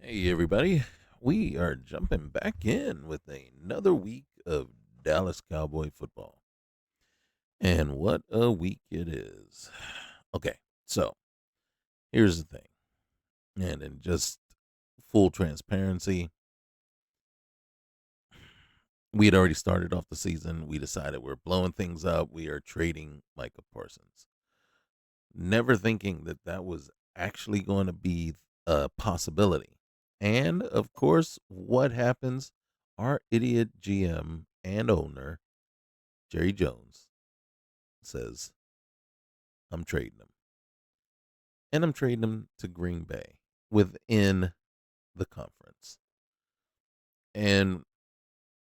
Hey, everybody. We are jumping back in with another week of Dallas Cowboy football. And what a week it is. Okay, so here's the thing. And in just full transparency, we had already started off the season. We decided we're blowing things up. We are trading Micah Parsons. Never thinking that that was actually going to be a possibility. And of course, what happens? Our idiot GM and owner, Jerry Jones, says, I'm trading him. And I'm trading him to Green Bay within the conference. And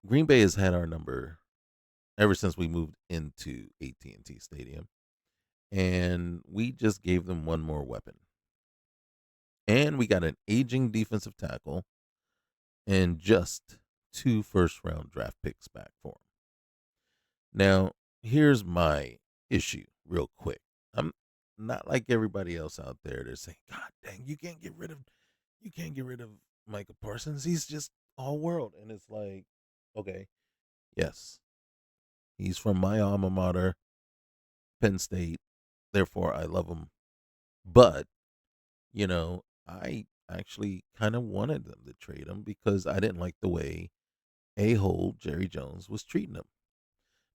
Green Bay has had our number ever since we moved into AT&T Stadium. And we just gave them one more weapon. And we got an aging defensive tackle and just two first round draft picks back for him. Now, here's my issue, real quick. I'm not like everybody else out there. They're saying, "God dang, you can't get rid of Micah Parsons. He's just all world." And it's like, okay, yes, he's from my alma mater, Penn State. Therefore, I love him. But I actually kind of wanted them to trade him because I didn't like the way a hole Jerry Jones was treating him.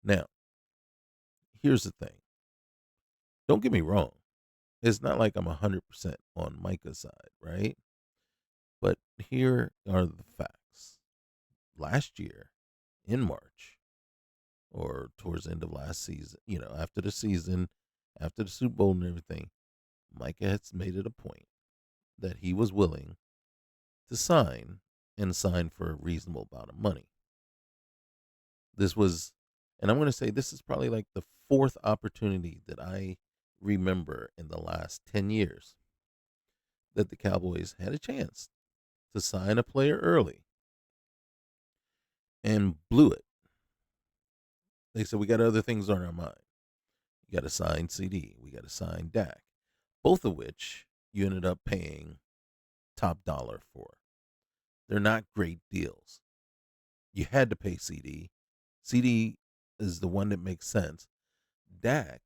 Now, here's the thing. Don't get me wrong. It's not like I'm 100% on Micah's side, right? But here are the facts. Last year in March, or towards the end of last season, after the season, after the Super Bowl and everything, Micah has made it a point that he was willing to sign and sign for a reasonable amount of money. This was, and I'm going to say this is probably like the fourth opportunity that I remember in the last 10 years that the Cowboys had a chance to sign a player early and blew it. They said, we got other things on our mind. You got to sign CD. We got to sign Dak, both of which you ended up paying top dollar for. They're not great deals. You had to pay CD. CD is the one that makes sense. Dak,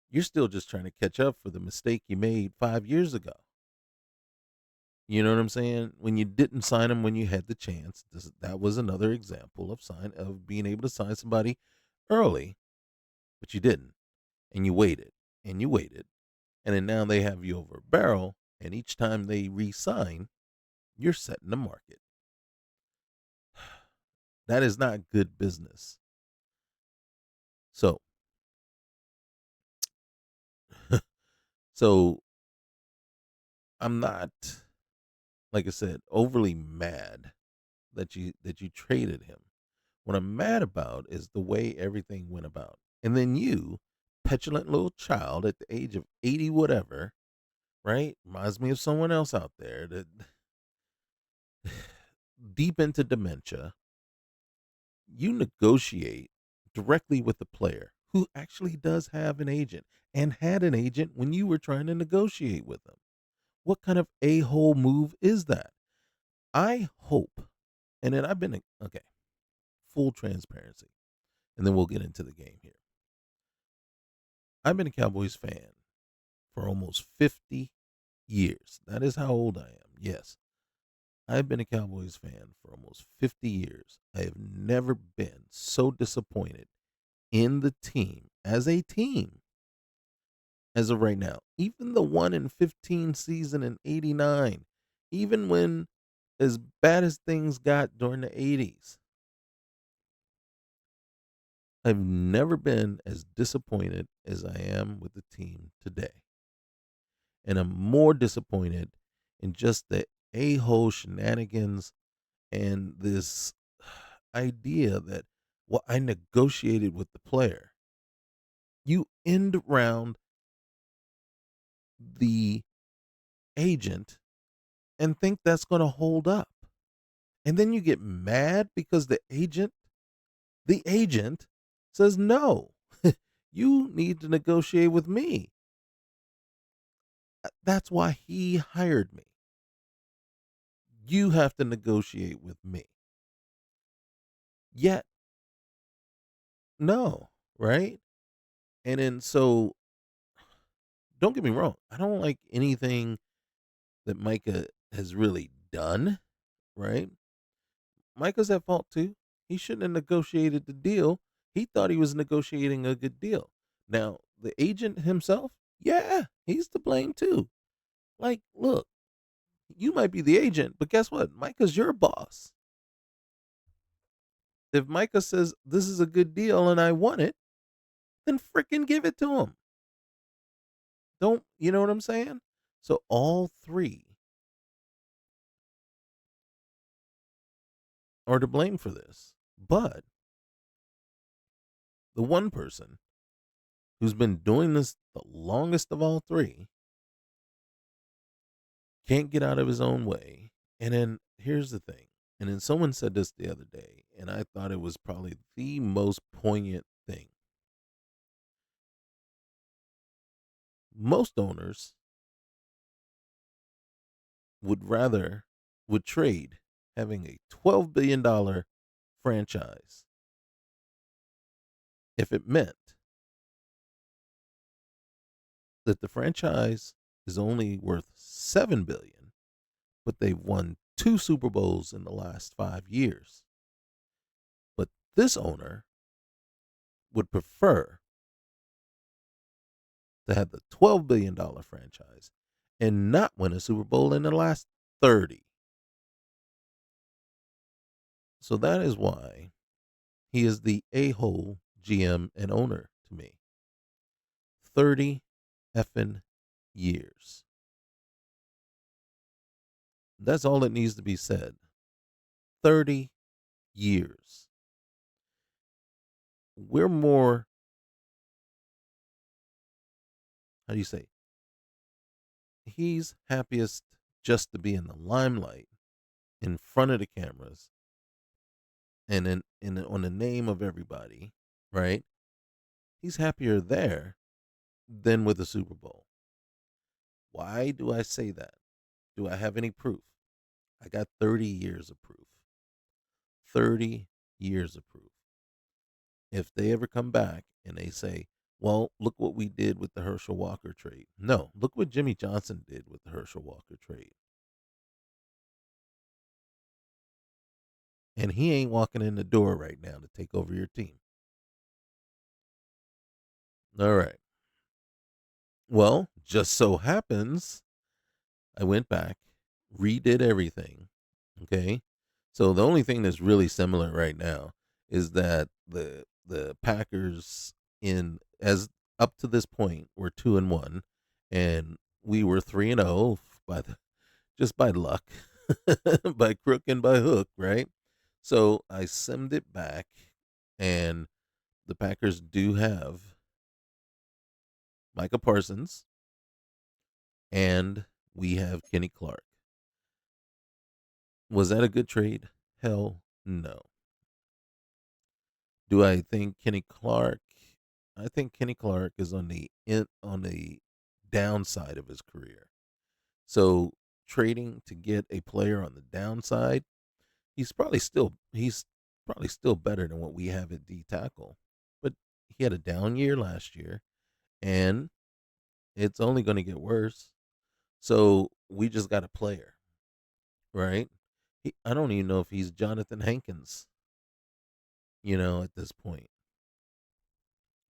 you're still just trying to catch up for the mistake you made 5 years ago. You know what I'm saying? When you didn't sign him when you had the chance, that was another example of being able to sign somebody early, but you didn't, and you waited, and you waited, and then now they have you over a barrel, and each time they re-sign, you're setting the market. That is not good business. So, so I'm not, like I said, overly mad that you traded him. What I'm mad about is the way everything went about. And then you, petulant little child at the age of 80 whatever, right? Reminds me of someone else out there that deep into dementia, you negotiate directly with the player who actually does have an agent and had an agent when you were trying to negotiate with them. What kind of a-hole move is that? I hope, and then I've been, okay, full transparency, and then we'll get into the game here. I've been a Cowboys fan for almost 50 years. That is how old I am. Yes, I've been a Cowboys fan for almost 50 years. I have never been so disappointed in the team as a team as of right now. Even the 1-15 season in '89, even when as bad as things got during the '80s, I've never been as disappointed as I am with the team today. And I'm more disappointed in just the a-hole shenanigans and this idea that, well, I negotiated with the player. You end around the agent and think that's going to hold up. And then you get mad because the agent says, no, you need to negotiate with me. That's why he hired me. You have to negotiate with me. Yet, no, right? And then so don't get me wrong. I don't like anything that Micah has really done, right? Micah's at fault too. He shouldn't have negotiated the deal. He thought he was negotiating a good deal. Now, the agent himself, yeah, he's to blame too. Like, look, you might be the agent, but guess what? Micah's your boss. If Micah says this is a good deal and I want it, then freaking give it to him. Don't, you know what I'm saying? So all three are to blame for this. But the one person who's been doing this the longest of all three can't get out of his own way. And then here's the thing. And then someone said this the other day, and I thought it was probably the most poignant thing. Most owners would trade having a $12 billion franchise if it meant that the franchise is only worth 7 billion, but they've won 2 Super Bowls in the last 5 years. But this owner would prefer to have the $12 billion franchise and not win a Super Bowl in the last 30. So that is why he is the a-hole GM and owner to me. 30 effing years. That's all that needs to be said. 30 years. We're more, how do you say? He's happiest just to be in the limelight, in front of the cameras, and on the name of everybody, right? He's happier there than with the Super Bowl. Why do I say that? Do I have any proof? I got 30 years of proof. 30 years of proof. If they ever come back and they say, well, look what we did with the Herschel Walker trade. No, look what Jimmy Johnson did with the Herschel Walker trade. And he ain't walking in the door right now to take over your team. All right. Well, just so happens I went back, redid everything. Okay. So the only thing that's really similar right now is that the Packers in as up to this point were 2-1, and we were 3-0 by the just by luck, by crook and by hook, right? So I simmed it back, and the Packers do have Micah Parsons, and we have Kenny Clark. Was that a good trade? Hell no. Do I think Kenny Clark? I think Kenny Clark is on the downside of his career. So trading to get a player on the downside, he's probably still better than what we have at D tackle. But he had a down year last year, and it's only going to get worse. So we just got a player, right? I don't even know if he's Jonathan Hankins, at this point.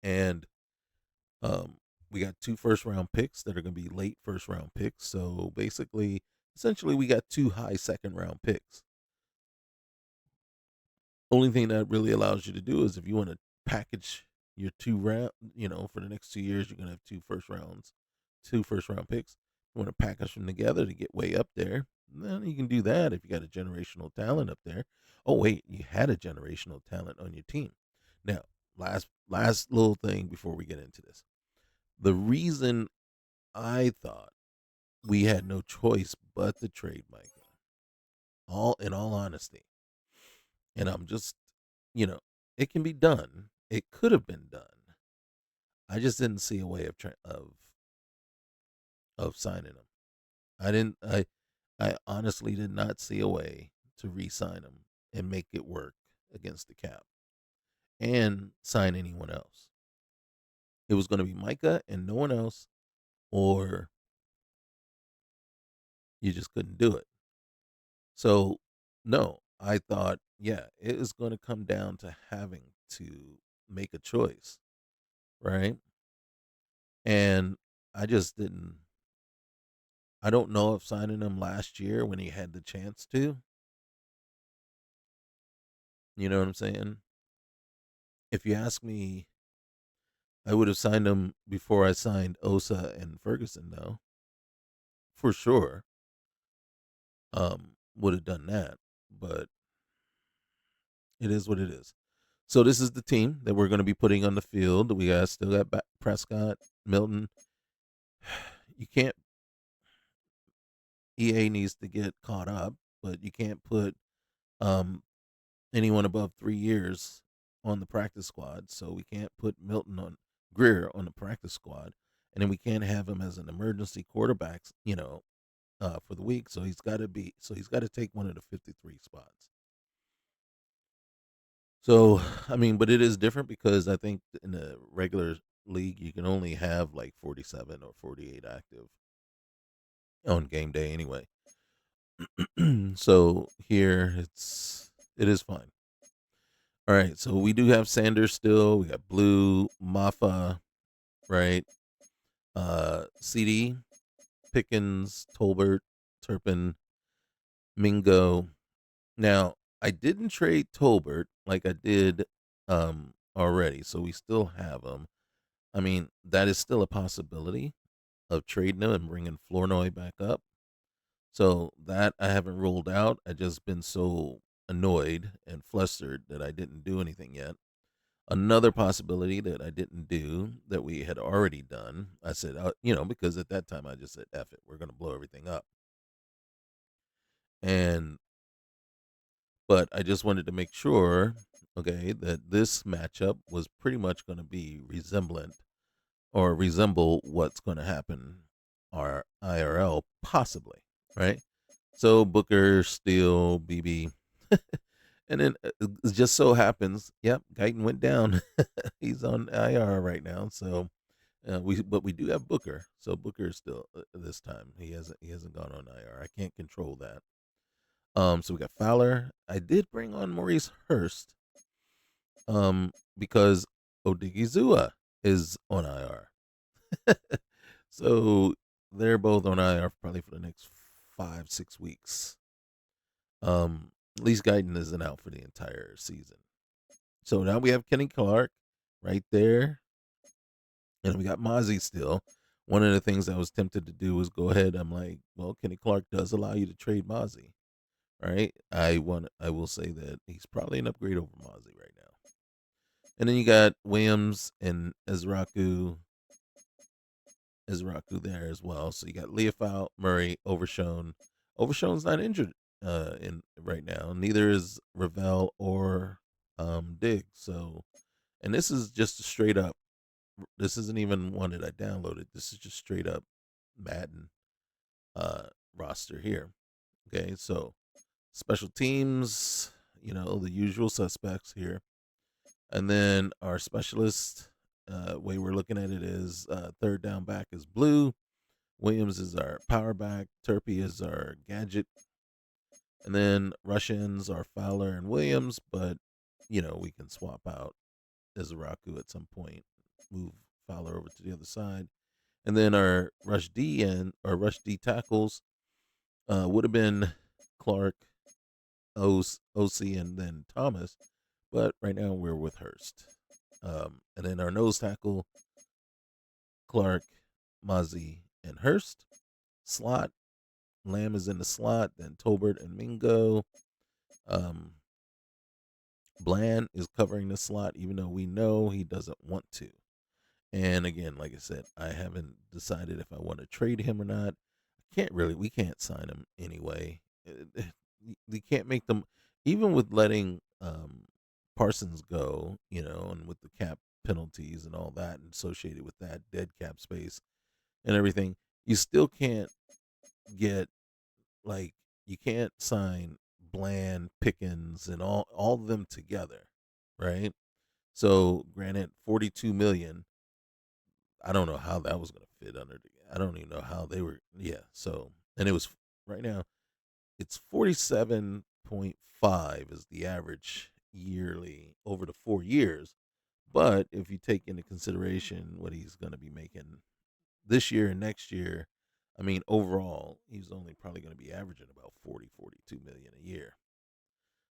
And we got 2 first round picks that are going to be late first round picks. So basically, essentially, we got 2 high second round picks. Only thing that really allows you to do is if you want to package your 2 round, for the next 2 years, you're going to have 2 first round picks. You want to package them together to get way up there. Then you can do that if you got a generational talent up there. Oh wait, you had a generational talent on your team. Now, last little thing before we get into this. The reason I thought we had no choice but to trade Micah, all in all honesty, and I'm just, you know, it can be done. It could have been done. I just didn't see a way of signing him. I didn't. I honestly did not see a way to re-sign him and make it work against the cap and sign anyone else. It was going to be Micah and no one else, or you just couldn't do it. So, no, I thought, yeah, it is going to come down to having to make a choice, right? And I just didn't. I don't know if signing him last year when he had the chance to, you know what I'm saying? If you ask me, I would have signed him before I signed Osa and Ferguson, though, for sure. Would have done that, but it is what it is. So this is the team that we're going to be putting on the field. We got still got Prescott, Milton. You can't. EA needs to get caught up, but you can't put um, anyone above 3 years on the practice squad. So we can't put Milton on Greer on the practice squad, and then we can't have him as an emergency quarterback. For the week. So he's got to be. So he's got to take one of the 53 spots. So I mean, but it is different because I think in the regular league you can only have like 47 or 48 active on game day anyway. So here it is fine. All right, so we do have Sanders still. We got Blue, Maffa, right? CD, Pickens, Tolbert, Turpin, Mingo. Now, I didn't trade Tolbert like I did already, so we still have him. I mean, that is still a possibility of trading him and bringing Flournoy back up. So that I haven't ruled out. I just been so annoyed and flustered that I didn't do anything yet. Another possibility that I didn't do that we had already done, I said, because at that time I just said, F it, we're going to blow everything up. And, but I just wanted to make sure, okay, that this matchup was pretty much going to be resemblant or resemble what's going to happen our IRL possibly, right? So Booker, Steele, BB, and then it just so happens, yep, Guyton went down. He's on IR right now. So we do have Booker. So Booker is still this time. He hasn't gone on IR. I can't control that. So we got Fowler. I did bring on Maurice Hurst. Because Odigizua is on IR. So they're both on IR probably for the next 5-6 weeks. At least Guyton isn't out for the entire season. So now we have Kenny Clark right there, and we got Mozzie still. One of the things I was tempted to do was go ahead. I'm like, well, Kenny Clark does allow you to trade Mozzie, right? I will say that he's probably an upgrade over Mozzie right now. And then you got Williams and Ezraku there as well. So you got Leofau, Murray, Overshone. Overshone's not injured in right now. Neither is Ravel or Diggs. So, and this is just a straight up. This isn't even one that I downloaded. This is just straight up Madden roster here. Okay, so special teams, the usual suspects here. And then our specialist, way we're looking at it is third down back is Blue. Williams is our power back. Turpy is our gadget. And then Russians are Fowler and Williams, but, we can swap out Izaraku at some point, move Fowler over to the other side. And then our rush D tackles would have been Clark, OC, and then Thomas. But right now we're with Hurst. And then our nose tackle, Clark, Mozzie, and Hurst. Slot, Lamb is in the slot. Then Tolbert and Mingo. Um, Bland is covering the slot, even though we know he doesn't want to. And again, like I said, I haven't decided if I want to trade him or not. We can't sign him anyway. We can't make them, even with letting Parsons go, and with the cap penalties and all that and associated with that dead cap space and everything, you still can't get like you can't sign Bland, Pickens, and all of them together, right? So, granted, 42 million. I don't know how that was going to fit under. I don't even know how they were. Yeah. So, and it was right now. It's 47.5 is the average yearly over the 4 years. But if you take into consideration what he's going to be making this year and next year, I mean, overall, he's only probably going to be averaging about 42 million a year.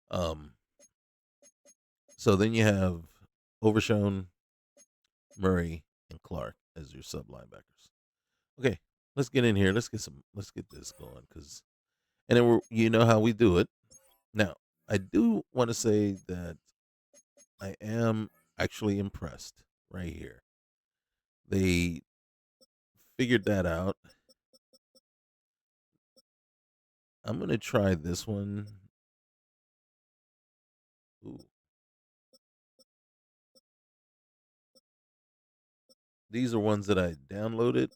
Um, so then you have Overshown, Murray, and Clark as your sub linebackers. Okay, let's get in here. Let's get this going, cause and then you know how we do it. Now, I do want to say that I am actually impressed right here. They figured that out. I'm gonna try this one. Ooh, these are ones that I downloaded,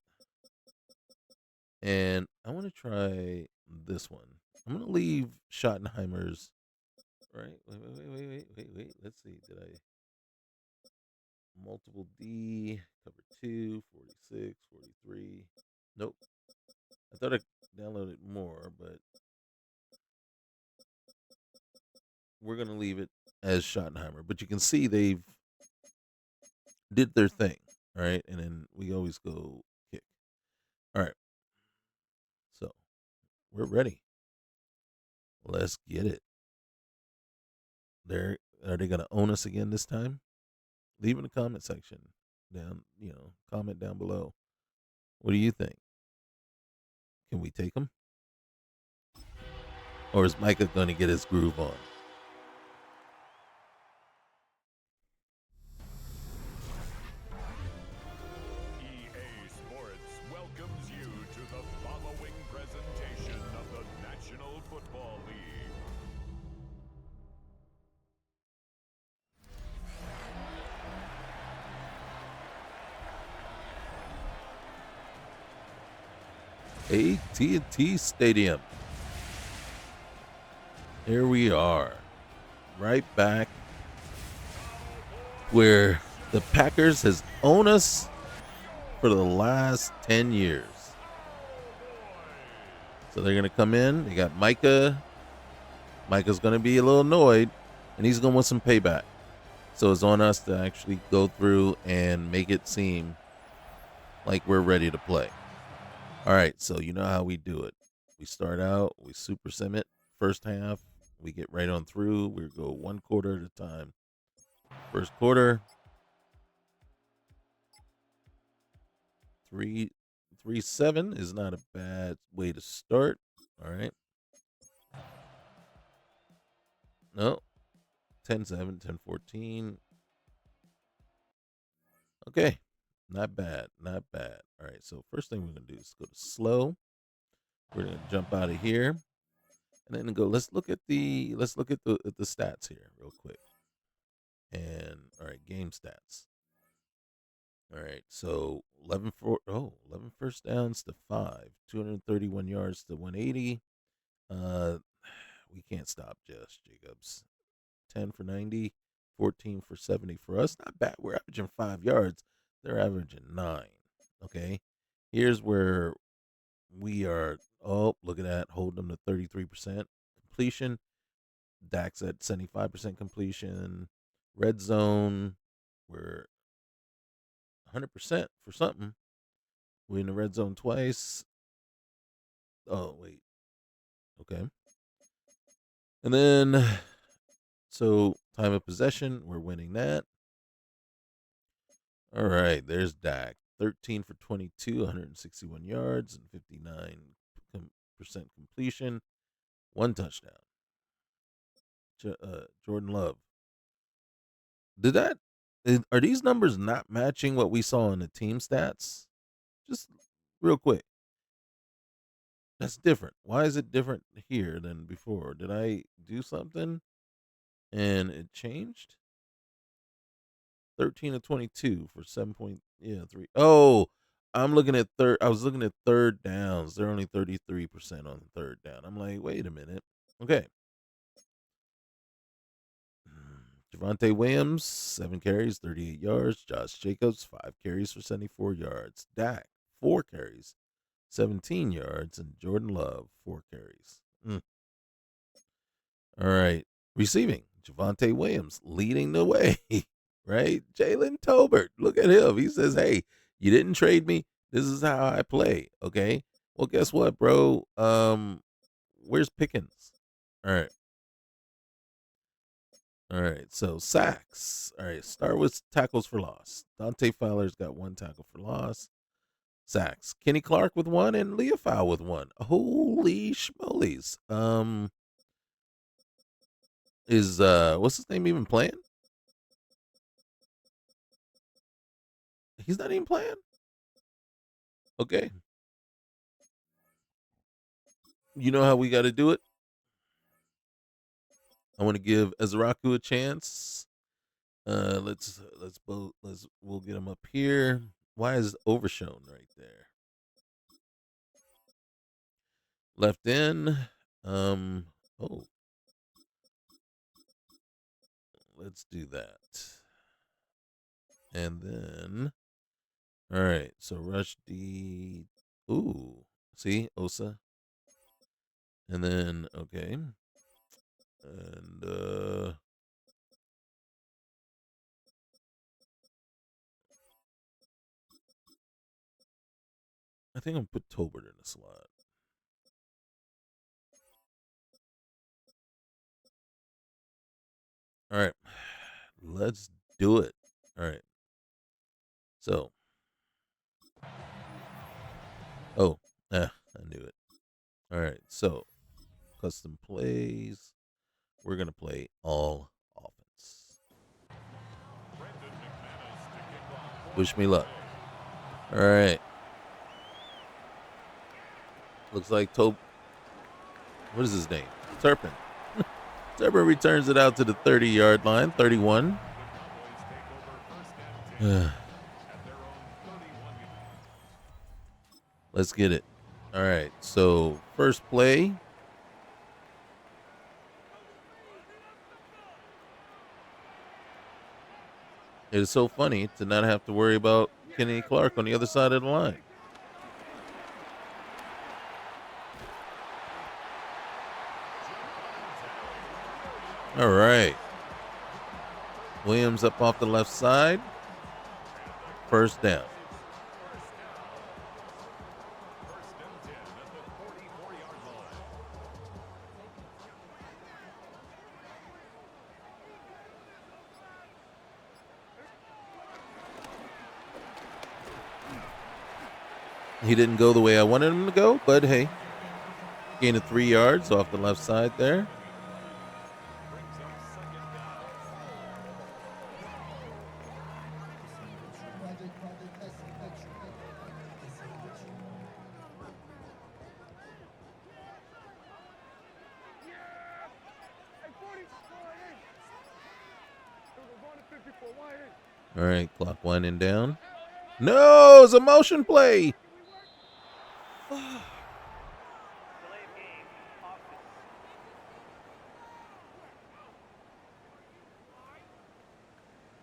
and I want to try this one. I'm gonna leave Schottenheimer's. Right? Wait. Let's see. Did I multiple D cover 2, 46, 43? Nope. I thought I downloaded more, but we're gonna leave it as Schottenheimer. But you can see they've did their thing, all right? And then we always go kick. All right, so we're ready. Let's get it. There, are they gonna own us again this time? Leave in the comment section down. Comment down below. What do you think? Can we take them, or is Micah gonna get his groove on? EA Sports welcomes you to the following presentation of the National Football League. AT&T Stadium. Here we are, right back where the Packers has owned us for the last 10 years. So they're going to come in. They got Micah. Micah's going to be a little annoyed, and he's going to want some payback. So it's on us to actually go through and make it seem like we're ready to play. All right, so you know how we do it. We start out, we super sim it. First half, we get right on through. We go one quarter at a time. First quarter, 3-7 is not a bad way to start. All right. No, 10-7, 10-14. Okay, not bad, not bad. All right, so first thing we're gonna do is go to slow. We're gonna jump out of here, and then go. Let's look at the stats here real quick. And all right, game stats. All right, so 11 first downs to 5, 231 yards to 180. Uh, we can't stop Josh Jacobs. 10 for 90, 14 for 70 for us. Not bad. We're averaging 5 yards. They're averaging 9. Okay. Here's where we are. Oh, look at that. Holding them to 33% completion. Dak's at 75% completion. Red zone, we're 100% for something. We're in the red zone twice. Oh, wait. Okay. And then, so time of possession, we're winning that. All right, there's Dak. 13 for 22, 161 yards, and 59% completion. One touchdown. Jordan Love. Are these numbers not matching what we saw in the team stats? Just real quick. That's different. Why is it different here than before? Did I do something and it changed? 13 to 22 for 7 point, yeah, 3. Oh, I'm looking at third. I was looking at third downs. They're only 33% on third down. I'm like, wait a minute. Okay. Javonte Williams, 7 carries, 38 yards. Josh Jacobs, 5 carries for 74 yards. Dak, 4 carries, 17 yards. And Jordan Love, 4 carries. All right. Receiving, Javonte Williams leading the way, right? Jalen Tolbert, look at him. He says, hey, you didn't trade me. This is how I play. Okay. Well, guess what, bro? Where's Pickens? All right. All right. So sacks. All right. Start with tackles for loss. Dante Fowler's got 1 tackle for loss. Sacks. Kenny Clark with 1 and Leofau with 1. Holy schmolies. Is what's his name even playing? He's not even playing. Okay. You know how we got to do it? I want to give Ezraku a chance. We'll get him up here. Why is Overshown right there? Left in. Oh, let's do that. And then, all right. So Rush D. Ooh, see Osa. And then okay. And I think I'm gonna put Tolbert in the slot. All right. Let's do it. All right. So, oh, I knew it. All right. So, custom plays. We're going to play all offense. Wish me luck. All right. Looks like What is his name? Turpin. Turpin returns it out to the 30-yard line. 31. Let's get it. All right. So, first play. It is so funny to not have to worry about Kenny Clark on the other side of the line. All right. Williams up off the left side. First down. He didn't go the way I wanted him to go, but hey, gain of 3 yards off the left side there. All right, clock winding down. No, it's a motion play.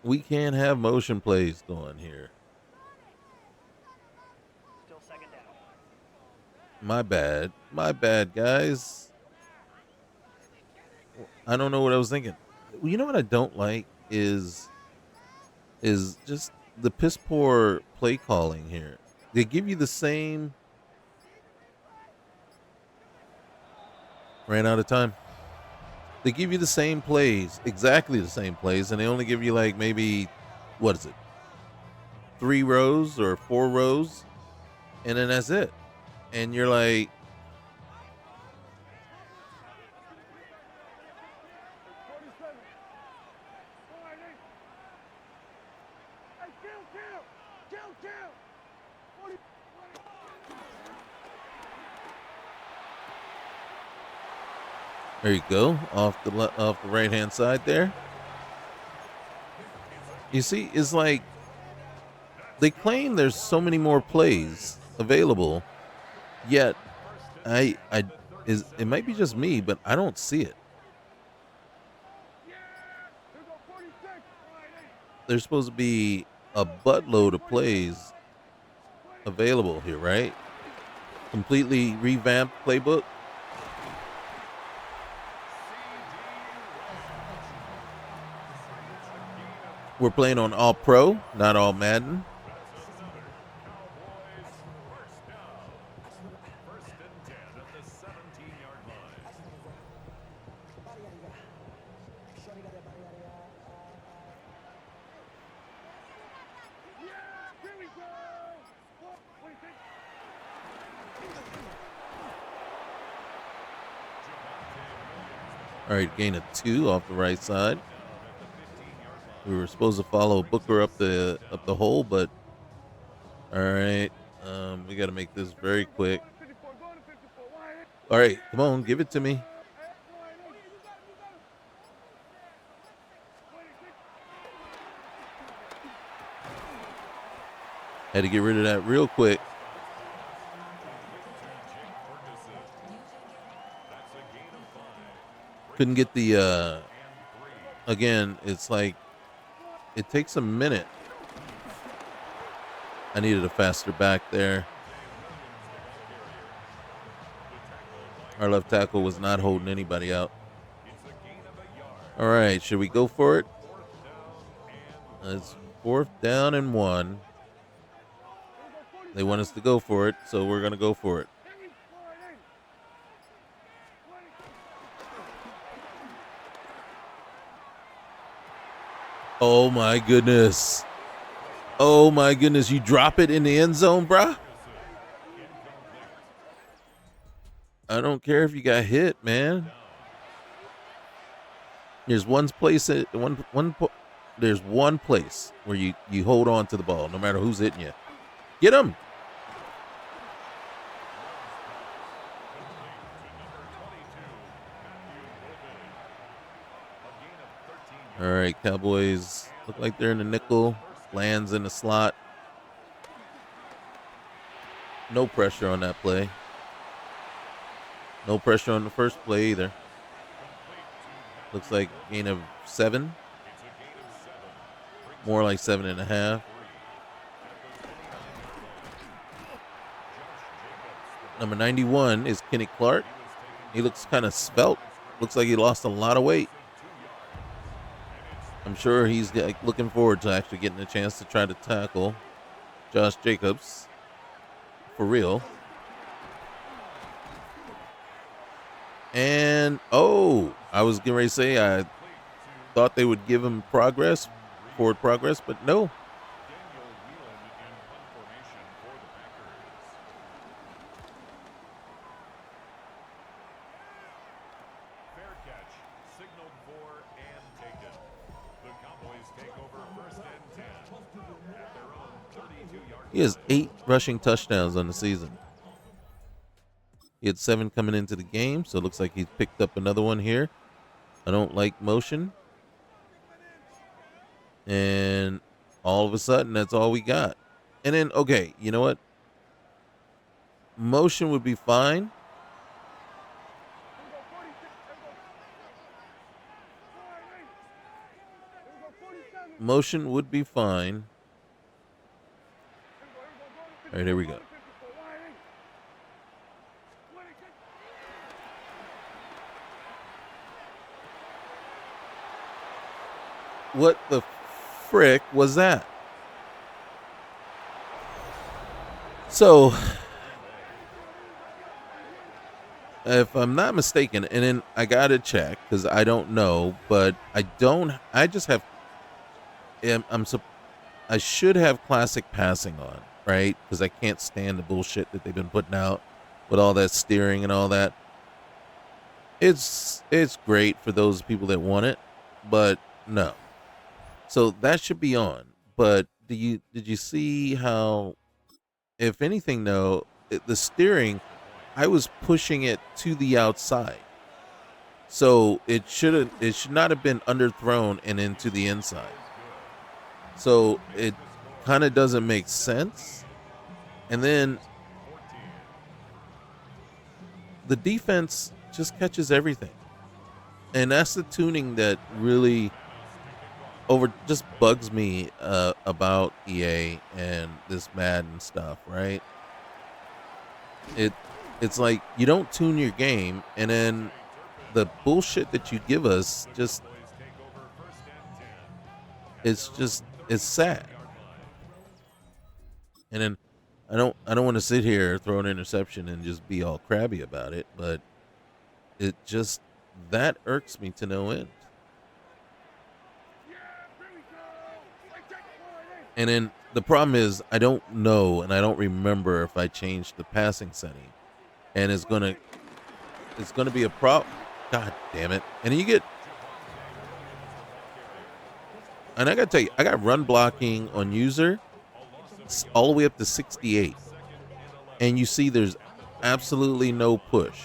We can't have motion plays going here. Still second down. My bad, guys. I don't know what I was thinking. You know what I don't like is just the piss poor play calling here. They give you the same. Ran out of time. They give you the same plays, exactly the same plays, and they only give you like maybe, what is it, 3 rows or 4 rows, and then that's it. And you're like, there you go, off the right hand side there. You see, it's like They claim there's so many more plays available, yet I is it might be just me, but I don't see it. There's supposed to be a buttload of plays available here, right? Completely revamped playbook. We're playing on all pro, not all Madden. First and 10 at the 17-yard line. All right, gain of 2 off the right side. We were supposed to follow Booker up the hole, but all right, we got to make this very quick. All right, come on, give it to me. Had to get rid of that real quick. Couldn't get the again, it's like it takes a minute. I needed a faster back there. Our left tackle was not holding anybody out. All right, should we go for it? It's 4th down and 1. They want us to go for it, so we're going to go for it. Oh, my goodness. Oh, my goodness. You drop it in the end zone, bruh? I don't care if you got hit, man. There's one place there's one place where you hold on to the ball no matter who's hitting you. Get him. All right, Cowboys look like they're in the nickel. Lands in the slot. No pressure on that play. No pressure on the first play either. Looks like gain of 7. More like 7.5. Number 91 is Kenny Clark. He looks kind of svelte. Looks like he lost a lot of weight. I'm sure he's looking forward to actually getting a chance to try to tackle Josh Jacobs for real. And, I was getting ready to say I thought they would give him forward progress, but no. Fair catch, signaled for and taken. The Cowboys take over first and 10 at their own 32-yard line. He has 8 rushing touchdowns on the season. He had 7 coming into the game, so it looks like he's picked up another one here. I don't like motion. And all of a sudden, that's all we got. And then, okay, you know what? Motion would be fine. Motion would be fine. All right, here we go. What the frick was that? So, if I'm not mistaken, and then I gotta check because I don't know, but I just have. I should have classic passing on, right? Because I can't stand the bullshit that they've been putting out with all that steering and all that. It's great for those people that want it, but no. So that should be on. But did you see how, if anything, though, the steering, I was pushing it to the outside. So it should not have been underthrown and into the inside. So it kind of doesn't make sense. And then the defense just catches everything. And that's the tuning that really just bugs me about EA and this Madden stuff, right? It's like you don't tune your game, and then the bullshit that you give us it's sad. And then I don't want to sit here, throw an interception, and just be all crabby about it, but it just that irks me to no end. And then the problem is I don't know and I don't remember if I changed the passing setting, and it's gonna be a problem. God damn it! And you get, and I gotta tell you, I got run blocking on user all the way up to 68, and you see there's absolutely no push,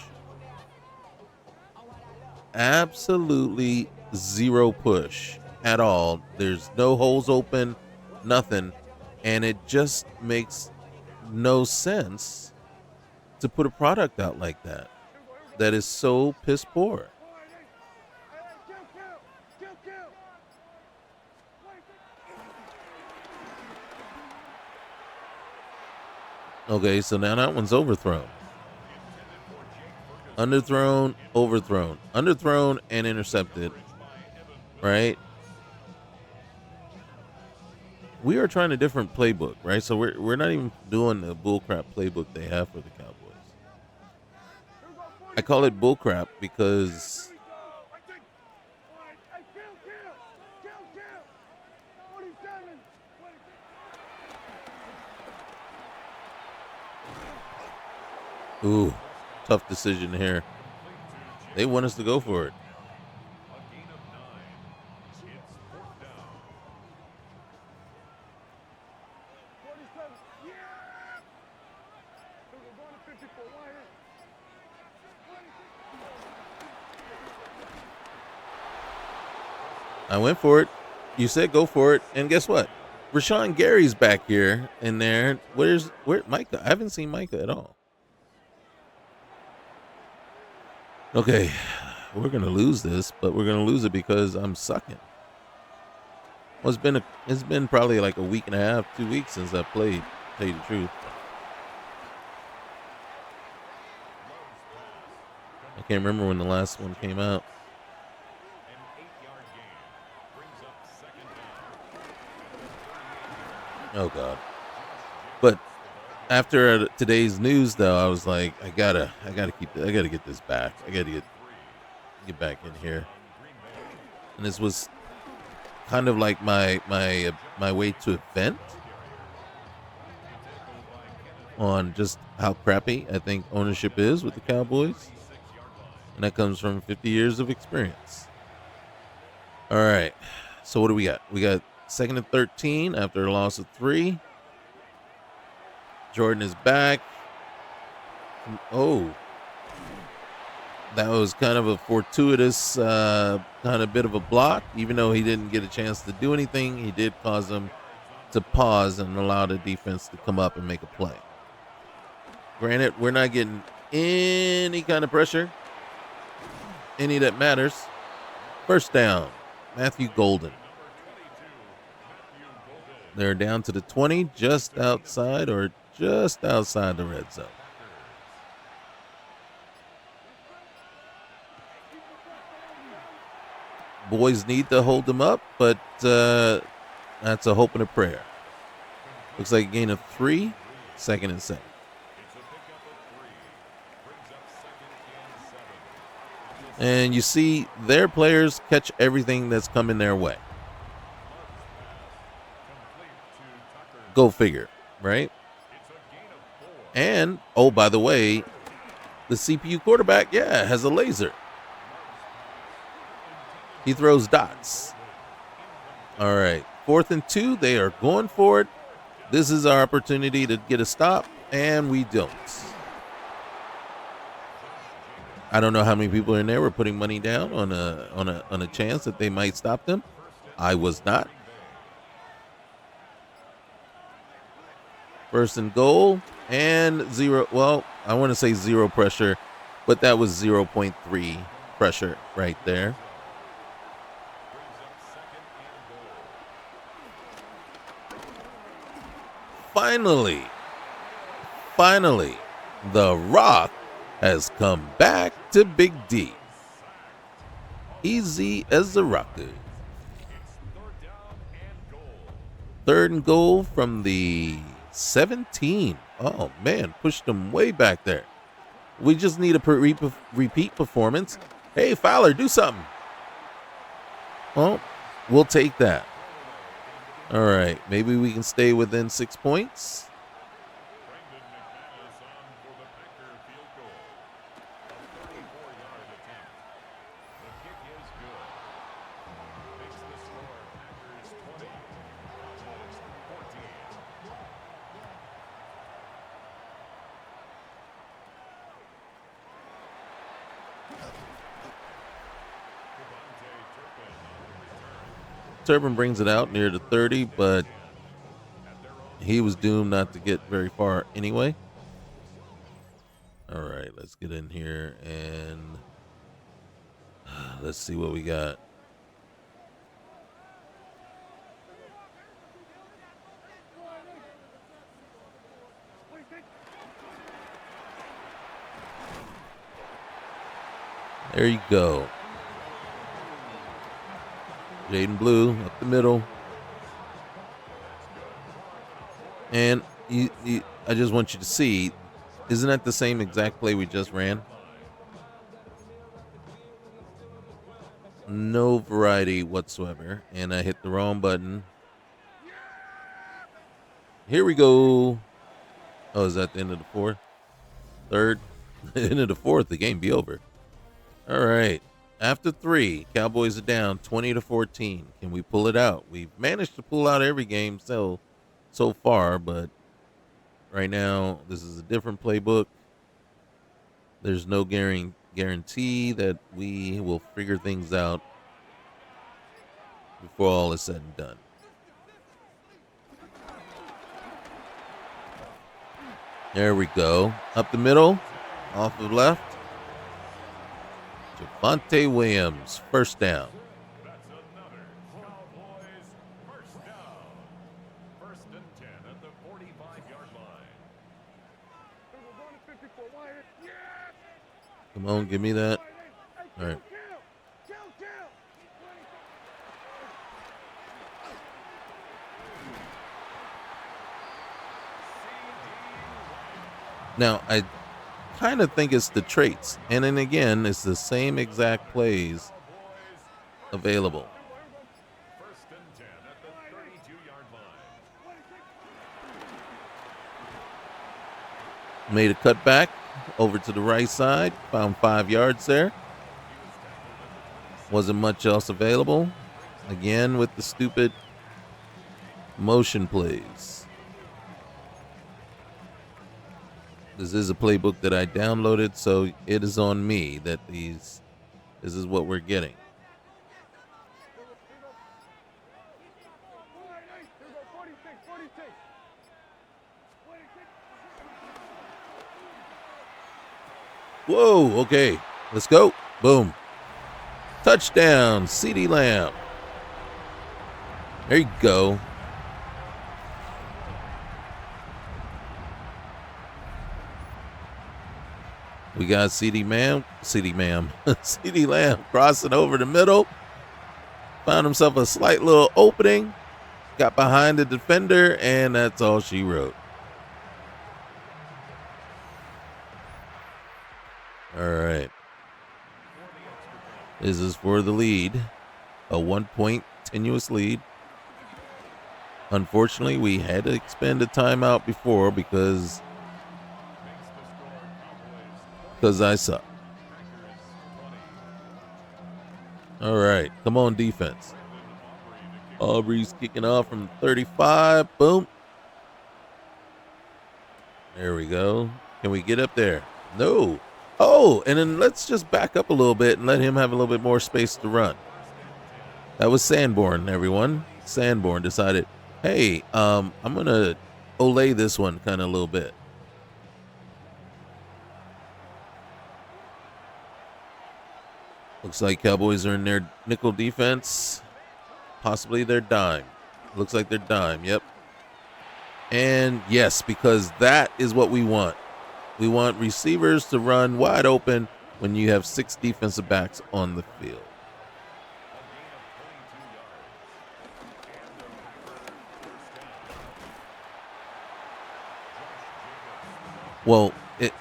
absolutely zero push at all. There's no holes open, nothing, and it just makes no sense to put a product out like that is so piss poor. Okay, so now that one's overthrown. Underthrown, overthrown. Underthrown and intercepted. Right? We are trying a different playbook, right? So we're not even doing the bullcrap playbook they have for the Cowboys. I call it bullcrap because ooh, tough decision here. They want us to go for it. I went for it. You said go for it, and guess what? Rashawn Gary's back here and there. Where Micah? I haven't seen Micah at all. Okay, we're gonna lose this, but we're gonna lose it because I'm sucking. Well, it's been probably like a week and a half, 2 weeks since I played. To tell you the truth, I can't remember when the last one came out. Oh God! But after today's news, though, I was like, I gotta get this back. I gotta get back in here. And this was kind of like my way to vent on just how crappy I think ownership is with the Cowboys, and that comes from 50 years of experience. All right, so what do we got? We got 2nd and 13 after a loss of 3. Jordan is back. Oh, that was kind of a fortuitous kind of bit of a block. Even though he didn't get a chance to do anything, he did cause them to pause and allow the defense to come up and make a play. Granted, we're not getting any kind of pressure, any that matters. First down, Matthew Golden. They're down to the 20, just outside the red zone. Boys need to hold them up, but that's a hope and a prayer. Looks like a gain of 3, 2nd and 7. And you see their players catch everything that's coming their way. Go figure, right? And, oh, by the way, the CPU quarterback, has a laser. He throws dots. All right, 4th and 2, they are going for it. This is our opportunity to get a stop, and we don't. I don't know how many people in there were putting money down on a chance that they might stop them. I was not. First and goal and zero. Well, I want to say zero pressure, but that was 0.3 pressure right there. Finally, The Rock has come back to Big D. Easy as the rocket. Third and goal from the 17. Oh, man, pushed them way back there. We just need a repeat performance. Hey, Fowler, do something. Well, we'll take that. All right, maybe we can stay within 6 points. Turpin brings it out near the 30, but he was doomed not to get very far anyway. All right, let's get in here and let's see what we got. There you go. Jaden Blue up the middle. And I just want you to see, isn't that the same exact play we just ran? No variety whatsoever. And I hit the wrong button. Here we go. Oh, is that the end of the fourth? Third? End of the fourth, the game be over. All right. After 3, Cowboys are down 20-14. Can we pull it out? We've managed to pull out every game so far, but right now this is a different playbook. There's no guarantee that we will figure things out before all is said and done. There we go. Up the middle, off the left. Javonte Williams, first down. That's another Cowboys first down. First and 10 at the 45-yard line. Come on, give me that. All right. Now, I kind of think it's the traits. And then again, it's the same exact plays available. First and 10 at the 32-yard line. Made a cutback over to the right side. Found 5 yards there. Wasn't much else available. Again, with the stupid motion plays. This is a playbook that I downloaded, so it is on me that this is what we're getting. Whoa, okay, let's go. Boom. Touchdown, CeeDee Lamb. There you go. We got CeeDee Lamb crossing over the middle. Found himself a slight little opening. Got behind the defender, and that's all she wrote. All right. This is for the lead. A 1-point tenuous lead. Unfortunately, we had to expend a timeout before because I suck. All right, come on, defense. Aubrey's kicking off from 35. Boom. There we go. Can we get up there? No. Oh, and then let's just back up a little bit and let him have a little bit more space to run. That was Sanborn, everyone. Sanborn decided, hey, I'm going to Olay this one kind of a little bit. Looks like Cowboys are in their nickel defense. Possibly their dime. Looks like their dime. Yep. And yes, because that is what we want. We want receivers to run wide open when you have 6 defensive backs on the field. Well,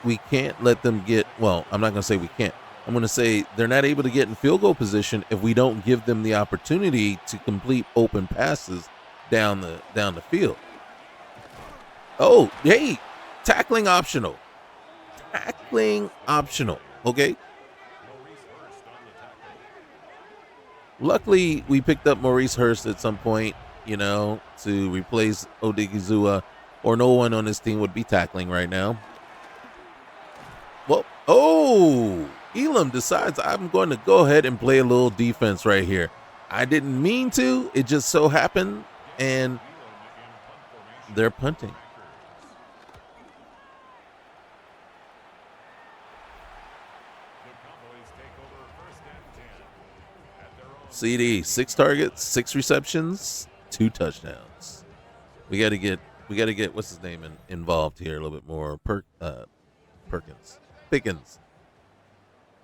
we can't let them get, well, I'm not going to say we can't. I'm going to say they're not able to get in field goal position if we don't give them the opportunity to complete open passes down the field. Oh, hey, tackling optional. Tackling optional, okay? Luckily, we picked up Maurice Hurst at some point, to replace Odigizua, or no one on this team would be tackling right now. Well, Elam decides I'm going to go ahead and play a little defense right here. I didn't mean to. It just so happened, and they're punting. CD, 6 targets, 6 receptions, 2 touchdowns. We got to get what's his name involved here a little bit more. Pickens.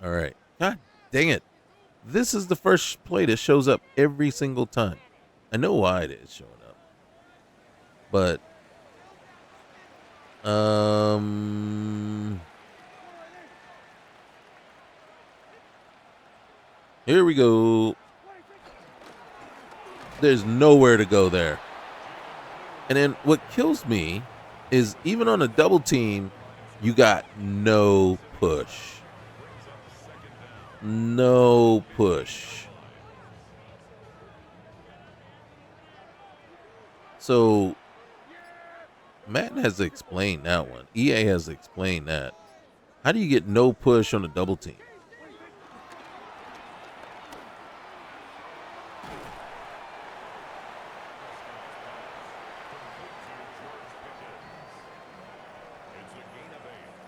All right. God dang it. This is the first play that shows up every single time. I know why it is showing up. But here we go. There's nowhere to go there. And then what kills me is even on a double team, you got no push. No push. So Madden has explained that one. EA has explained that. How do you get no push on a double team?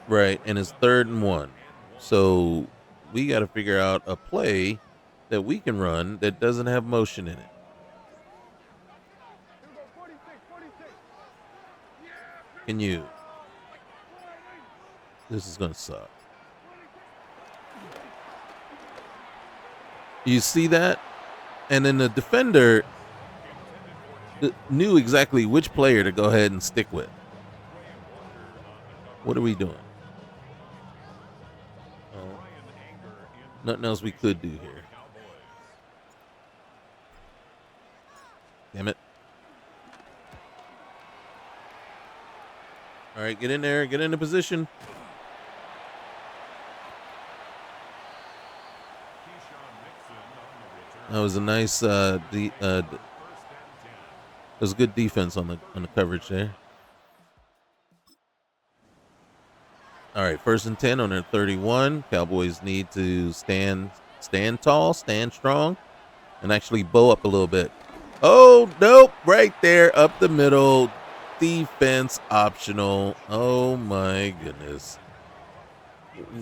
Right, and it's 3rd and 1. So we got to figure out a play that we can run that doesn't have motion in it. Can you? This is going to suck. You see that? And then the defender knew exactly which player to go ahead and stick with. What are we doing? Nothing else we could do here. Damn it. All right, get in there. Get into position. That was a nice it was good defense on the coverage there. All right, 1st and 10 on their 31. Cowboys need to stand tall, stand strong, and actually bow up a little bit. Oh, nope, right there, up the middle, defense optional. Oh my goodness.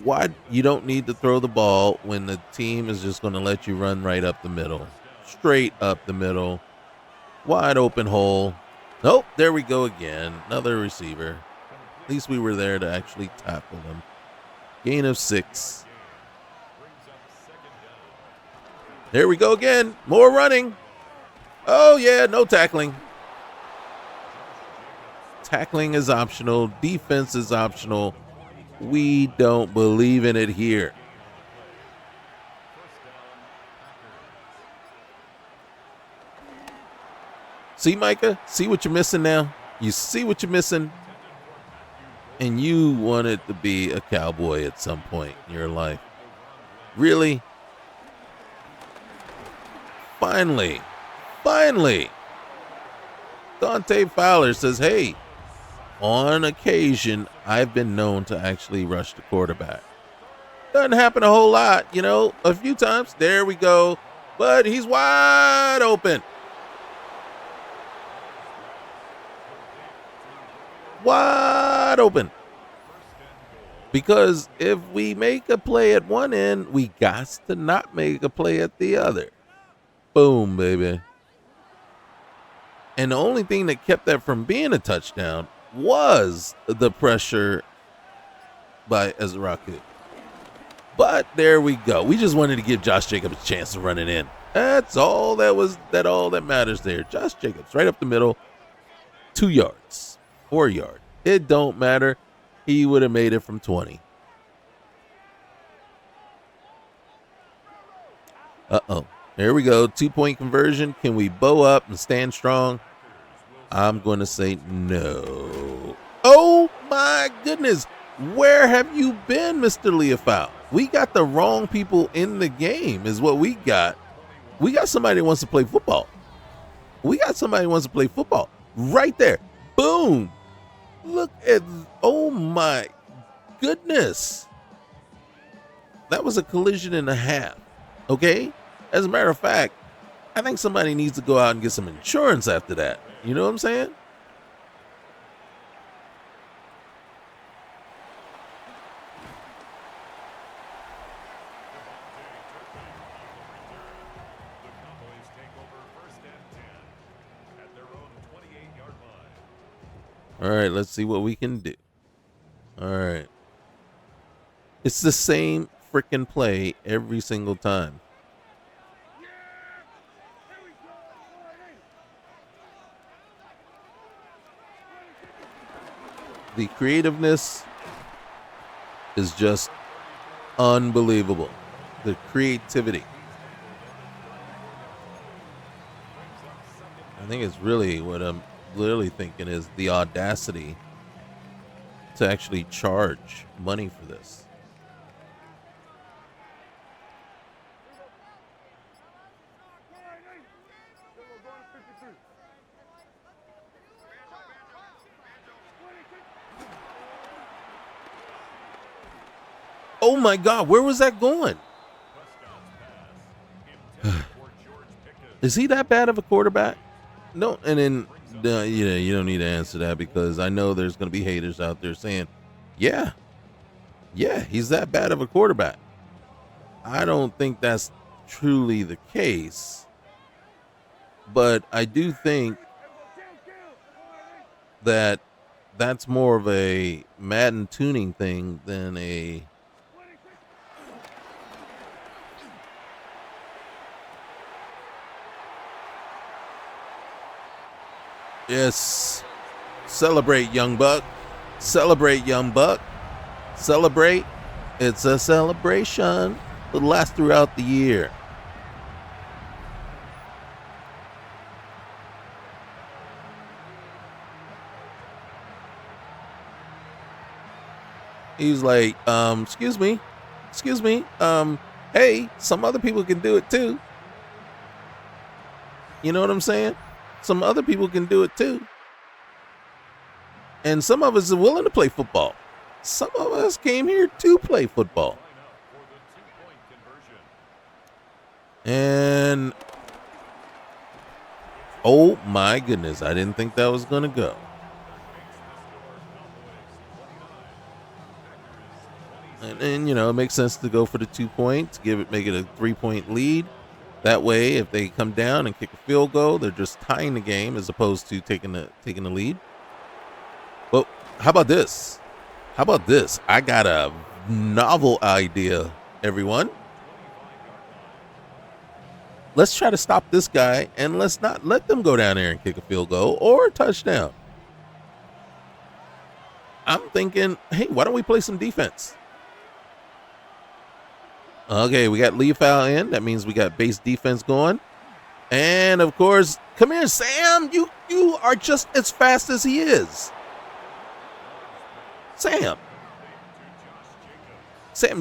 Why you don't need to throw the ball when the team is just going to let you run right up the middle, straight up the middle, wide open hole. Nope, there we go again, another receiver. At least we were there to actually tackle them. Gain of 6. There we go again. More running. Oh, yeah, no tackling. Tackling is optional. Defense is optional. We don't believe in it here. See, Micah? See what you're missing now? You see what you're missing? And you wanted to be a Cowboy at some point in your life. Really? Finally. Dante Fowler says, hey, on occasion, I've been known to actually rush the quarterback. Doesn't happen a whole lot, a few times. There we go. But he's wide open. Wide open. Because if we make a play at one end, we got to not make a play at the other. Boom, baby. And the only thing that kept that from being a touchdown was the pressure by Ezraku. But there we go. We just wanted to give Josh Jacobs a chance to run it in. That's all that matters there. Josh Jacobs, right up the middle, 2 yards, 4 yard. It don't matter. He would have made it from 20. Uh-oh. There we go. 2-point conversion. Can we bow up and stand strong? I'm going to say no. Oh, my goodness. Where have you been, Mr. Leofau? We got the wrong people in the game is what we got. We got somebody that wants to play football. Right there. Boom. Look at, oh, my goodness. That was a collision and a half. Okay? As a matter of fact, I think somebody needs to go out and get some insurance after that. You know what I'm saying? All right, let's see what we can do. All right. It's the same freaking play every single time. The creativeness is just unbelievable. The creativity. I think it's really what I'm literally thinking is the audacity to actually charge money for this. Oh my God, where was that going? Is he that bad of a quarterback? No, and then you don't need to answer that because I know there's going to be haters out there saying, yeah, he's that bad of a quarterback. I don't think that's truly the case, but I do think that that's more of a Madden tuning thing than a yes. Celebrate, young buck. Celebrate, young buck. Celebrate. It's a celebration that lasts throughout the year. He's like, excuse me, hey, some other people can do it too. You know what I'm saying? Some other people can do it too. And some of us are willing to play football. Some of us came here to play football. And oh my goodness, I didn't think that was going to go. And you know, it makes sense to go for the 2 points, make it a 3-point lead. That way, if they come down and kick a field goal, they're just tying the game as opposed to taking the lead. Well, how about this? I got a novel idea, everyone. Let's try to stop this guy and let's not let them go down there and kick a field goal or a touchdown. I'm thinking, hey, why don't we play some defense? Okay, we got Leofau in. That means we got base defense going. And, of course, come here, Sam. You are just as fast as he is. Sam,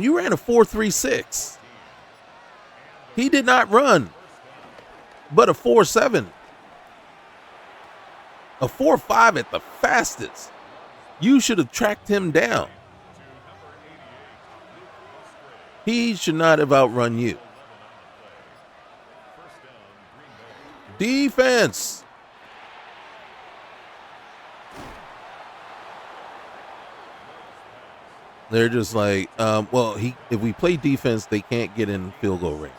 you ran a 4.36. He did not run, but a 4.7. A 4.5 at the fastest. You should have tracked him down. He should not have outrun you. Defense. They're just like, well, if we play defense, they can't get in field goal range.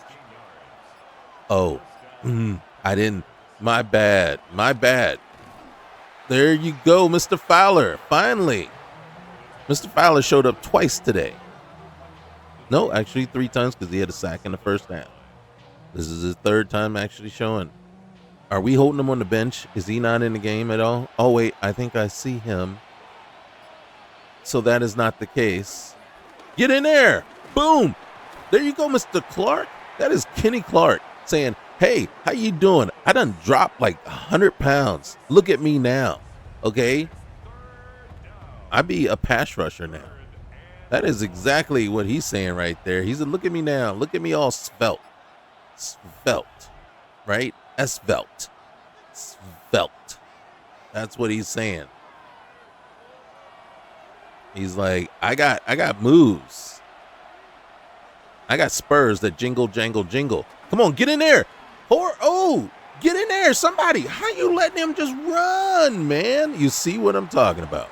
Oh, I didn't. My bad. My bad. There you go, Mr. Fowler. Finally. Mr. Fowler showed up twice today. No, actually 3 times because he had a sack in the first half. This is his third time actually showing. Are we holding him on the bench? Is he not in the game at all? Oh, wait, I think I see him. So that is not the case. Get in there. Boom. There you go, Mr. Clark. That is Kenny Clark saying, hey, how you doing? I done dropped like 100 pounds. Look at me now. Okay? I be a pass rusher now. That is exactly what he's saying right there. He said, look at me now. Look at me all svelte. Svelte. Right? Svelte. Svelte. That's what he's saying. He's like, I got moves. I got spurs that jingle, jangle, jingle. Come on, get in there. Get in there. Somebody. How you letting him just run, man? You see what I'm talking about.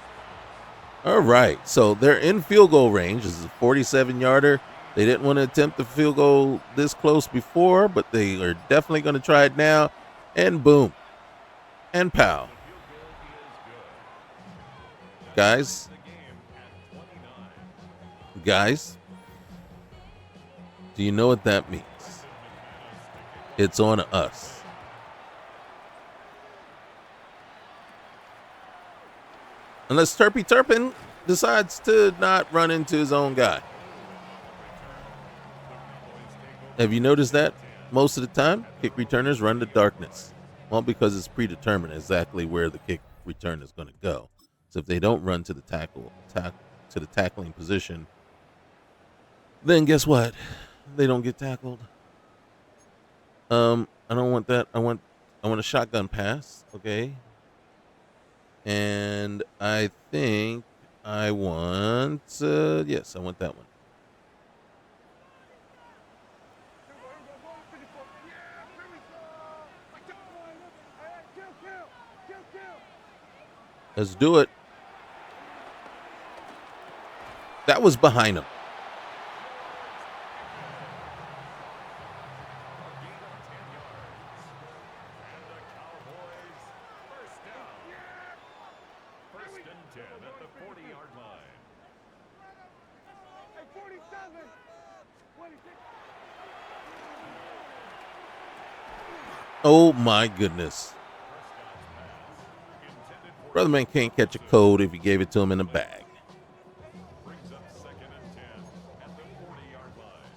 All right. So they're in field goal range. This is a 47-yarder. They didn't want to attempt the field goal this close before, but they are definitely going to try it now. And boom. And pow. Guys, do you know what that means? It's on us. Unless Turpy Turpin decides to not run into his own guy. Have you noticed that? Most of the time, kick returners run to darkness. Well, because it's predetermined exactly where the kick return is going to go. So if they don't run to the to the tackling position, then guess what? They don't get tackled. I don't want that. I want a shotgun pass, okay? And I think I want yes, I want that one. Let's do it. That was behind him. First and 10 at the 40-yard line. Oh my goodness. Brother man can't catch a cold if you gave it to him in a bag. Brings up second and 10 at the 40-yard line.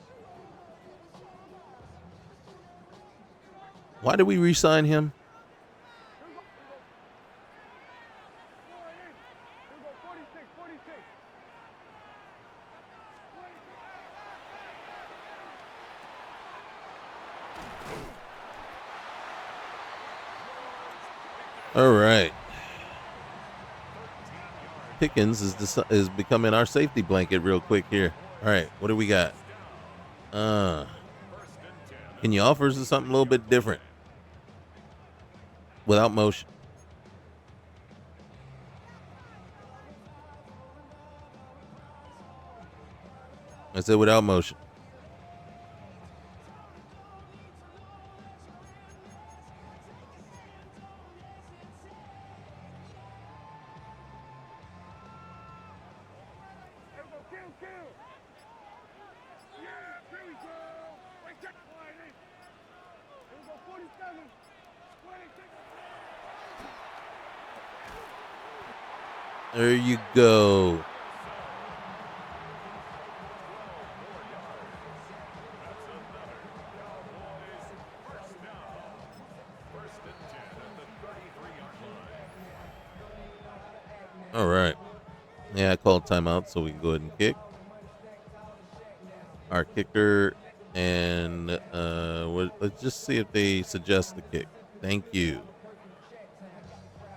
Why did we re-sign him? All right. Pickens is becoming our safety blanket real quick here. All right, what do we got? Can you offer us something a little bit different? Without motion. I said without motion. There you go. All right. Yeah, I called timeout so we can go ahead and kick. Our kicker, and let's just see if they suggest the kick. Thank you.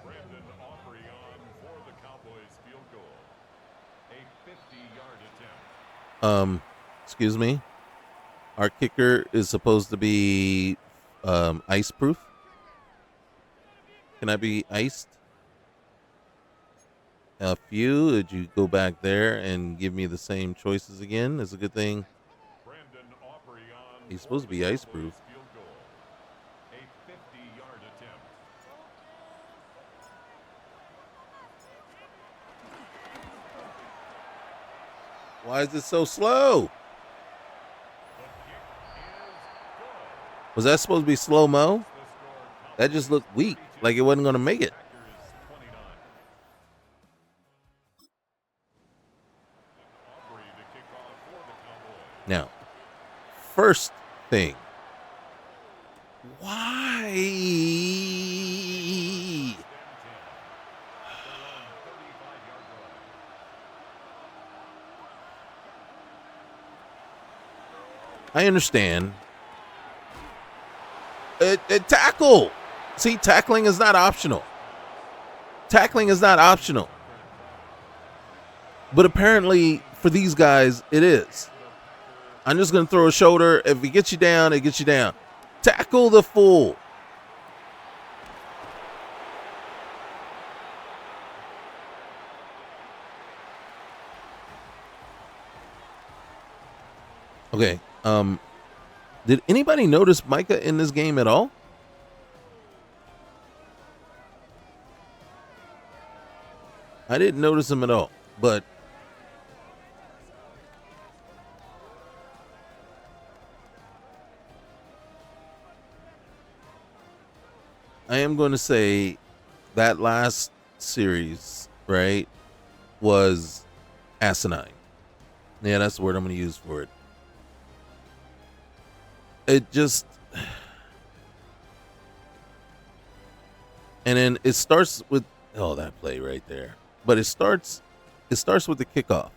Brandon Aubrey on for the Cowboys field goal. A 50-yard attempt. Excuse me. Our kicker is supposed to be ice proof. Can I be iced? A few. Did you go back there and give me the same choices again? It's a good thing. Brandon Aubrey on He's for supposed to the be ice proof. Cowboys field goal. A 50-yard attempt. Why is it so slow? The kick is good. Was that supposed to be slow mo? Makes the score That just Cowboys looked weak, 32, like it wasn't going to make it. Packers 29. Aubrey to kick off for the Cowboys. Now, first thing, why? First and 10 at their own 35-yard line. I understand. Tackle. See, tackling is not optional. Tackling is not optional. But apparently, for these guys, it is. I'm just going to throw a shoulder. If it gets you down, it gets you down. Tackle the fool. Okay. Did anybody notice Micah in this game at all? I didn't notice him at all. But I am going to say that last series, right, was asinine. Yeah, that's the word I'm going to use for it. It just, and then it starts with that play right there. But it starts with the kickoff.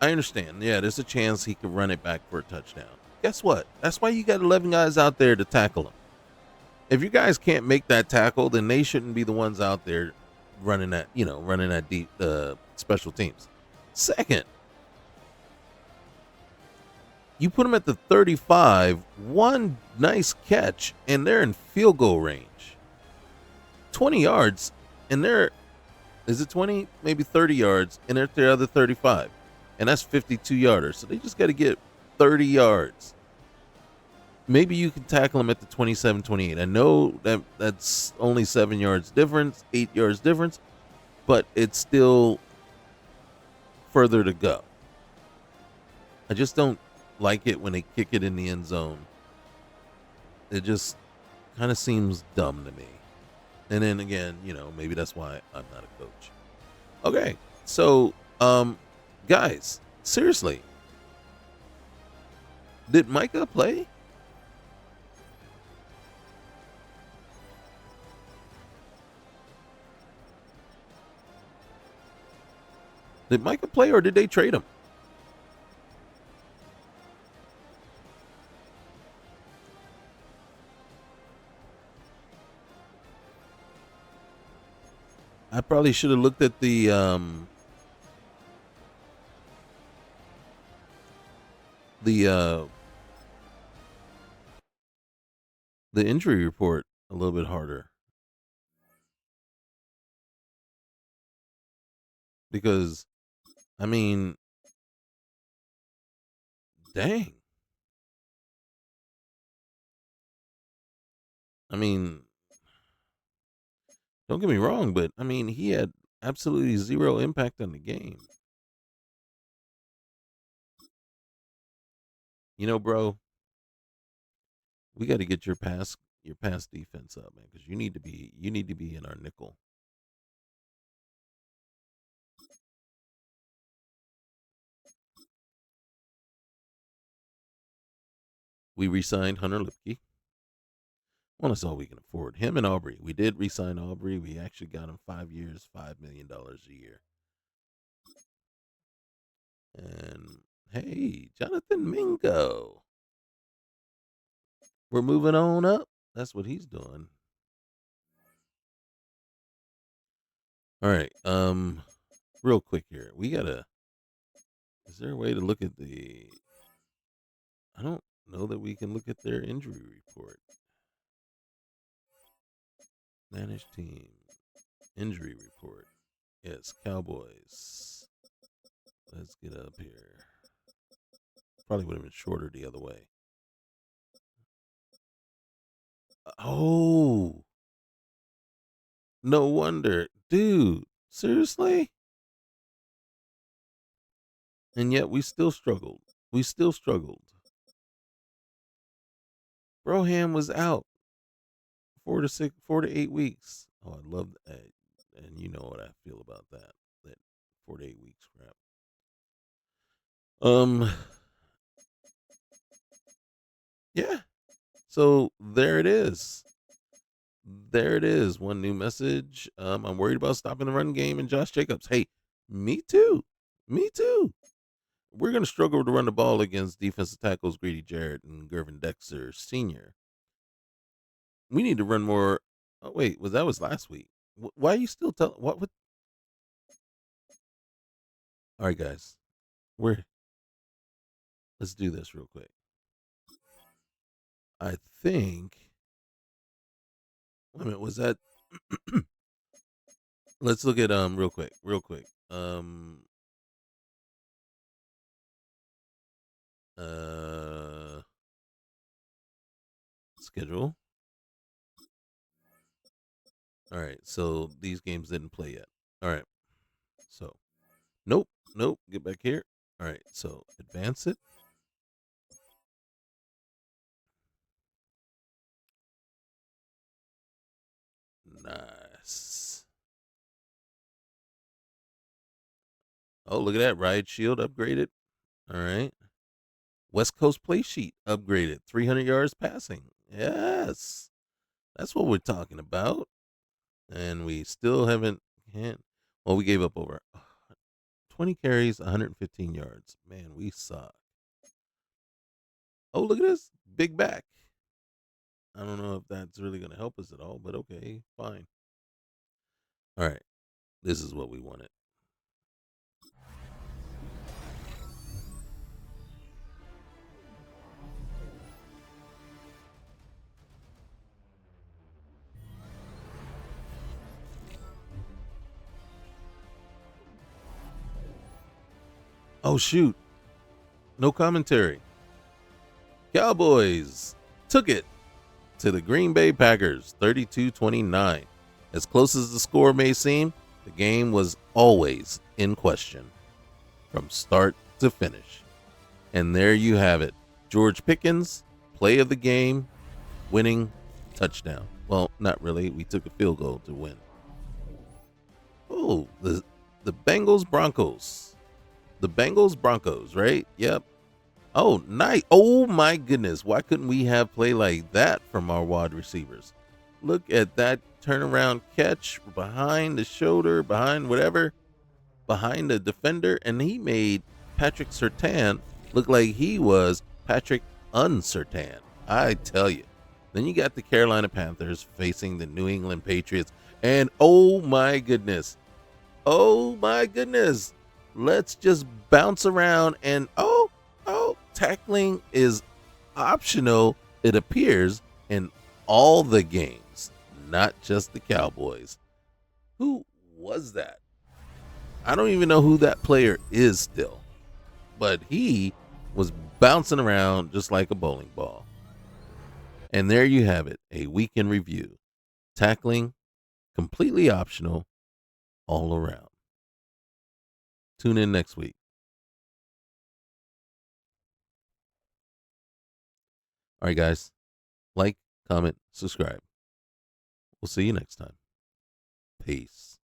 I understand. Yeah, there's a chance he could run it back for a touchdown. Guess what? That's why you got 11 guys out there to tackle him. If you guys can't make that tackle, then they shouldn't be the ones out there running that deep special teams. Second, you put them at the 35, one nice catch, and they're in field goal range. 20 yards, and is it 20? Maybe 30 yards, and they're at their other 35. And that's 52 yarders. So they just got to get 30 yards. Maybe you can tackle them at the 27, 28. I know that's only 7 yards difference, 8 yards difference, but it's still further to go. I just don't like it when they kick it in the end zone. It just kind of seems dumb to me. And then again, maybe that's why I'm not a coach. Okay. So, guys, seriously, did Micah play? Did Micah play or did they trade him? I probably should have looked at the the injury report a little bit harder, because I mean, dang. I mean, don't get me wrong, but I mean, he had absolutely zero impact on the game. Bro, we got to get your pass defense up, man, because you need to be in our nickel. We re-signed Hunter Lipke. Well, that's all we can afford. Him and Aubrey. We did re-sign Aubrey. We actually got him 5 years, $5 million a year. And hey, Jonathan Mingo. We're moving on up. That's what he's doing. All right. Real quick here. We gotta. Is there a way to look at the? I don't know that we can look at their injury report. Managed team injury report. Yes, Cowboys. Let's get up here. Probably would have been shorter the other way. Oh, no wonder. Dude, seriously? And yet we still struggled. We still struggled. Broham was out 4 to 8 weeks. Oh, I love that. And you know what I feel about that. That 4 to 8 weeks crap. Um, yeah. So there it is. There it is. One new message. I'm worried about stopping the run game and Josh Jacobs. Hey, me too. Me too. We're going to struggle to run the ball against defensive tackles Grady Jarrett and Gervin Dexter Sr. We need to run more. Oh, wait, that was last week. Why are you still telling? What? All right, guys. We're Let's do this real quick. I think. Wait a minute. Was that? Let's look at real quick. Real quick. Uh Schedule. All right. So these games didn't play yet. All right. So nope. Nope. Get back here. All right. So advance it. Nice. Oh, look at that. Riot Shield upgraded. All right. West Coast play sheet upgraded. 300 yards passing. Yes. That's what we're talking about. And we still haven't. Can't, well, we gave up over 20 carries, 115 yards. Man, we suck. Oh, look at this. Big back. I don't know if that's really going to help us at all, but okay, fine. All right. This is what we wanted. Oh, shoot. No commentary. Cowboys took it to the Green Bay Packers 32-29. As close as the score may seem, the game was always in question from start to finish. And there you have it. George Pickens, play of the game, winning touchdown. Well, not really. We took a field goal to win. Oh, the Bengals Broncos. The Bengals Broncos, right? Yep. Oh, nice. Oh my goodness. Why couldn't we have play like that from our wide receivers? Look at that turnaround catch behind the shoulder, behind whatever, behind the defender, and he made Patrick Surtain look like he was Patrick Uncertain. I tell you. Then you got the Carolina Panthers facing the New England Patriots, and oh my goodness, let's just bounce around and tackling is optional. It appears in all the games, not just the Cowboys. Who was that? I don't even know who that player is still, but he was bouncing around just like a bowling ball. And there you have it, a week in review. Tackling, completely optional, all around. Tune in next week. All right, guys. Like, comment, subscribe. We'll see you next time. Peace.